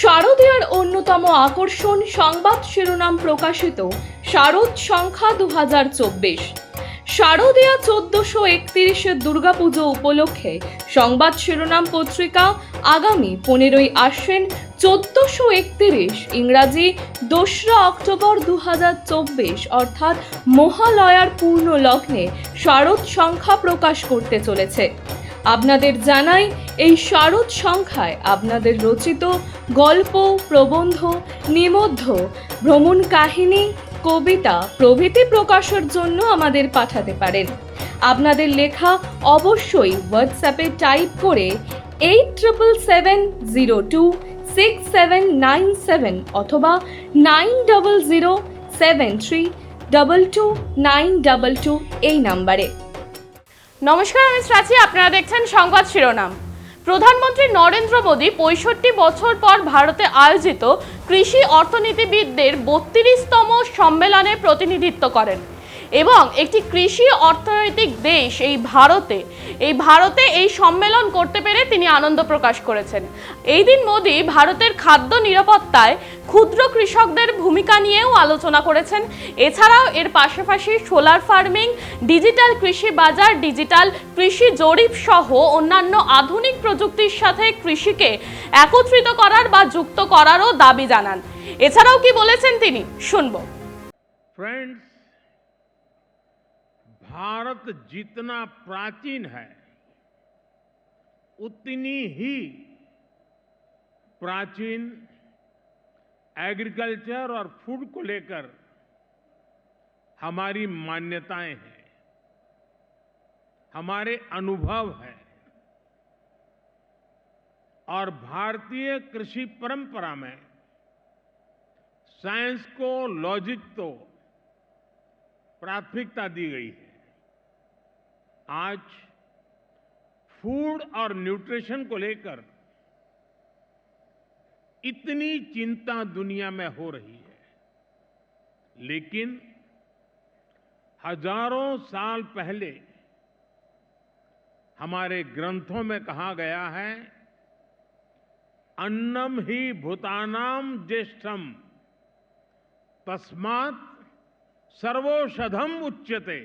শারদীয়ার অন্যতম আকর্ষণ সংবাদ শিরোনাম প্রকাশিত শারদ সংখ্যা 2024। শারদীয়া 1431 দুর্গাপুজো উপলক্ষে সংবাদ শিরোনাম পত্রিকা আগামী 15ই আশ্বিন 1431 ইংরাজি 2রা অক্টোবর 2024 অর্থাৎ মহালয়ার পূর্ণ লগ্নে শারদ সংখ্যা প্রকাশ করতে চলেছে। আপনাদের জানাই, এই শারদ সংখ্যায় আপনাদের রচিত গল্প, প্রবন্ধ, নিবন্ধ, ভ্রমণ কাহিনী, কবিতা প্রভৃতি প্রকাশের জন্য আমাদের পাঠাতে পারেন। আপনাদের লেখা অবশ্যই হোয়াটসঅ্যাপে টাইপ করে 8770267797 অথবা 9007322922 এই নাম্বারে। নমস্কার, আমি শ্রাচী। আপনারা দেখছেন সংবাদ শিরোনাম। প্রধানমন্ত্রী নরেন্দ্র মোদী 65 বছর পর ভারতে আয়োজিত কৃষি অর্থনীতিবিদদের 32তম সম্মেলনে প্রতিনিধিত্ব করেন এবং একটি কৃষি অর্থনৈতিক দেশ এই ভারতে এই সম্মেলন করতে পেরে তিনি আনন্দ প্রকাশ করেছেন। এই দিন মোদী ভারতের খাদ্য নিরাপত্তায় ক্ষুদ্র কৃষকদের ভূমিকা নিয়েও আলোচনা করেছেন। এছাড়াও এর পাশাপাশি সোলার ফার্মিং, ডিজিটাল কৃষি বাজার, ডিজিটাল কৃষি জরিপ সহ অন্যান্য আধুনিক প্রযুক্তির সাথে কৃষিকে একত্রিত করার বা যুক্ত করারও দাবি জানান। এছাড়াও কি বলেছেন তিনি, শুনবো। फ्रेंड्स, भारत जितना प्राचीन है उतनी ही प्राचीन एग्रीकल्चर और फूड को लेकर हमारी मान्यताएं हैं, हमारे अनुभव हैं और भारतीय कृषि परंपरा में साइंस को, लॉजिक को प्राथमिकता दी गई है। आज फूड और न्यूट्रिशन को लेकर इतनी चिंता दुनिया में हो रही है, लेकिन हजारों साल पहले हमारे ग्रंथों में कहा गया है, अन्नम ही भूतानाम ज्येष्ठम तस्मात् सर्वौषधम उच्यते,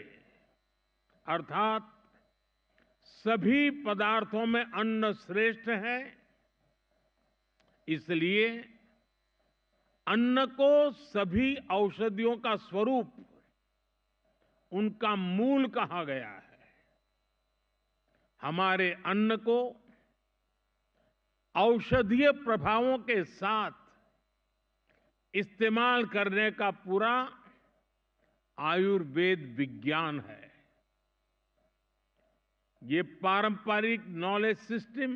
अर्थात सभी पदार्थों में अन्न श्रेष्ठ है, इसलिए अन्न को सभी औषधियों का स्वरूप, उनका मूल कहा गया है। हमारे अन्न को औषधीय प्रभावों के साथ इस्तेमाल करने का पूरा आयुर्वेद विज्ञान है। ये पारंपरिक नॉलेज सिस्टम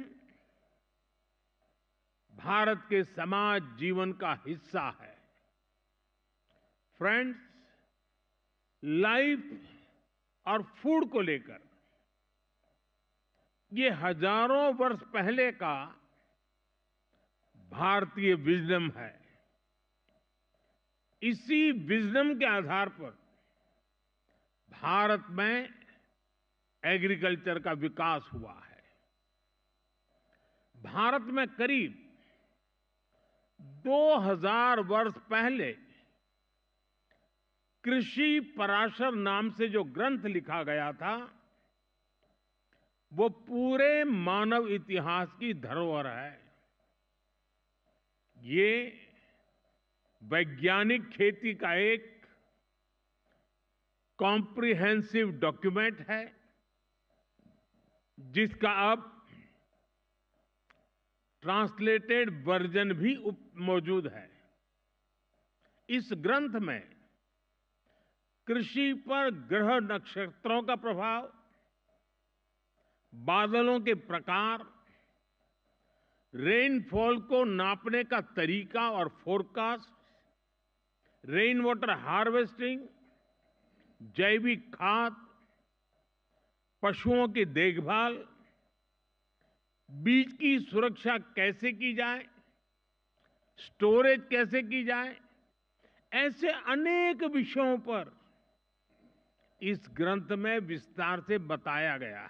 भारत के समाज जीवन का हिस्सा है। फ्रेंड्स, लाइफ और फूड को लेकर ये हजारों वर्ष पहले का भारतीय विजडम है। इसी विजडम के आधार पर भारत में एग्रीकल्चर का विकास हुआ है। भारत में करीब 2000 वर्ष पहले कृषि पराशर नाम से जो ग्रंथ लिखा गया था, वो पूरे मानव इतिहास की धरोहर है। ये वैज्ञानिक खेती का एक कॉम्प्रिहेंसिव डॉक्यूमेंट है, जिसका अब ट्रांसलेटेड वर्जन भी मौजूद है। इस ग्रंथ में कृषि पर ग्रह नक्षत्रों का प्रभाव, बादलों के प्रकार, रेनफॉल को नापने का तरीका और फोरकास्ट, रेन वाटर हार्वेस्टिंग, जैविक खाद, पशुओं की देखभाल, बीज की सुरक्षा कैसे की जाए, स्टोरेज कैसे की जाए, ऐसे अनेक विषयों पर इस ग्रंथ में विस्तार से बताया गया है।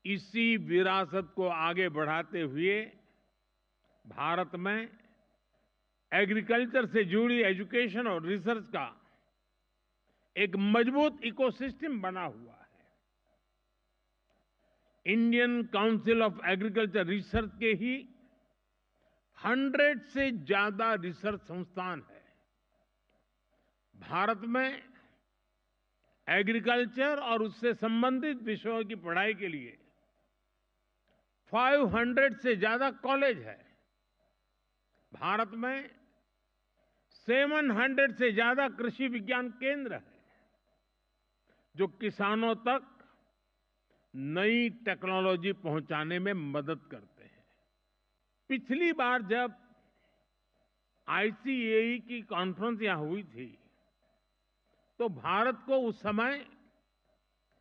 इसी विरासत को आगे बढ़ाते हुए भारत में एग्रीकल्चर से जुड़ी एजुकेशन और रिसर्च का एक मजबूत इकोसिस्टम बना हुआ है। Indian council of agriculture research के ही 100 से ज्यादा रिसर्च संस्थान है। भारत में एग्रीकल्चर और उससे संबंधित विषयों की पढ़ाई के लिए 500 से ज्यादा कॉलेज है। भारत में 700 से ज्यादा कृषि विज्ञान केंद्र है जो किसानों तक नई टेक्नोलॉजी पहुंचाने में मदद करते हैं। पिछली बार जब ICAE की कॉन्फ्रेंस यहां हुई थी तो भारत को उस समय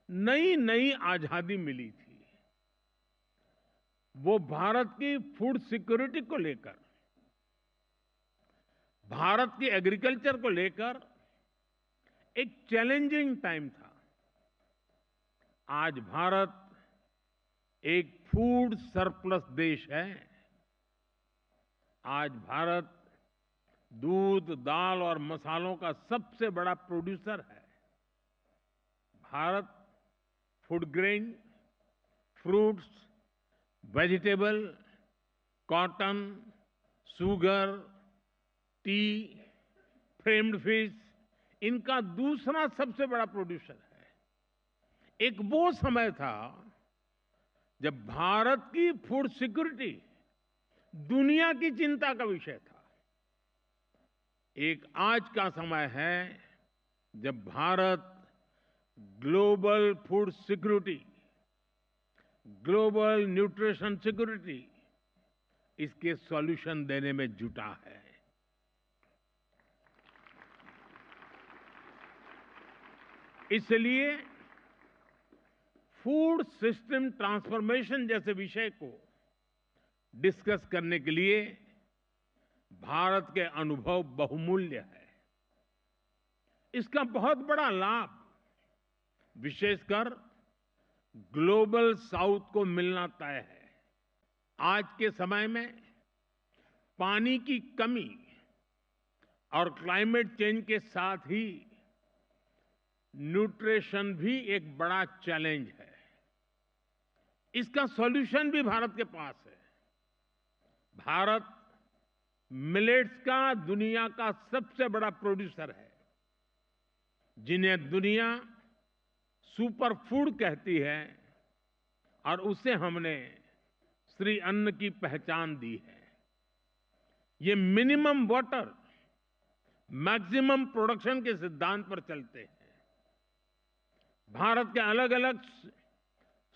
नई नई आजादी मिली थी। वो भारत की फूड सिक्योरिटी को लेकर, भारत की एग्रीकल्चर को लेकर एक चैलेंजिंग टाइम था। आज भारत एक फूड सरप्लस देश है। आज भारत दूध, दाल और मसालों का सबसे बड़ा प्रोड्यूसर है। Bharat food grain, fruits, vegetable, cotton, sugar, T, framed fish, इनका दूसरा सबसे बड़ा प्रोड्यूसर है। एक वो समय था जब भारत की फूड सिक्योरिटी दुनिया की चिंता का विषय था। एक आज का समय है जब Bharat global food security, global nutrition security, इसके सॉल्यूशन देने में जुटा है। इसलिए फूड सिस्टम ट्रांसफॉर्मेशन जैसे विषय को डिस्कस करने के लिए भारत के अनुभव बहुमूल्य है। इसका बहुत बड़ा लाभ विशेषकर ग्लोबल साउथ को मिलना तय है। आज के समय में पानी की कमी और क्लाइमेट चेंज के साथ ही न्यूट्रिशन भी एक बड़ा चैलेंज है। इसका सॉल्यूशन भी भारत के पास है। भारत मिलेट्स का दुनिया का सबसे बड़ा प्रोड्यूसर है, जिन्हें दुनिया सुपर फूड कहती है, और उसे हमने श्री अन्न की पहचान दी है। ये मिनिमम वाटर, मैक्सिमम प्रोडक्शन के सिद्धांत पर चलते हैं। भारत के अलग अलग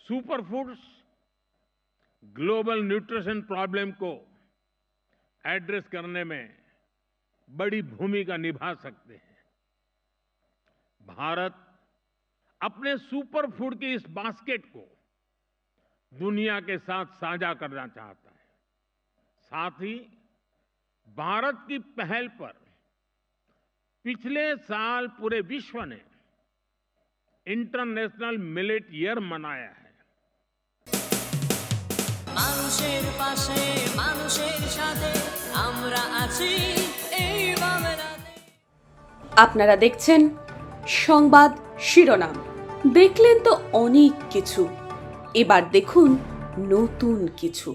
super foods global nutrition problem को एड्रेस करने में बड़ी भूमिका निभा सकते हैं। भारत अपने सुपर फूड की इस बास्केट को दुनिया के साथ साझा करना चाहता है। साथ ही भारत की पहल पर पिछले साल पूरे विश्व ने इंटरनेशनल मिलेट ईयर मनाया है। মানুষের পাশে মানুষের সাথে আমরা আছি এই বাংলাতে। আপনারা দেখছেন সংবাদ শিরোনাম। দেখলেন তো অনেক কিছু, এবার দেখুন নতুন কিছু।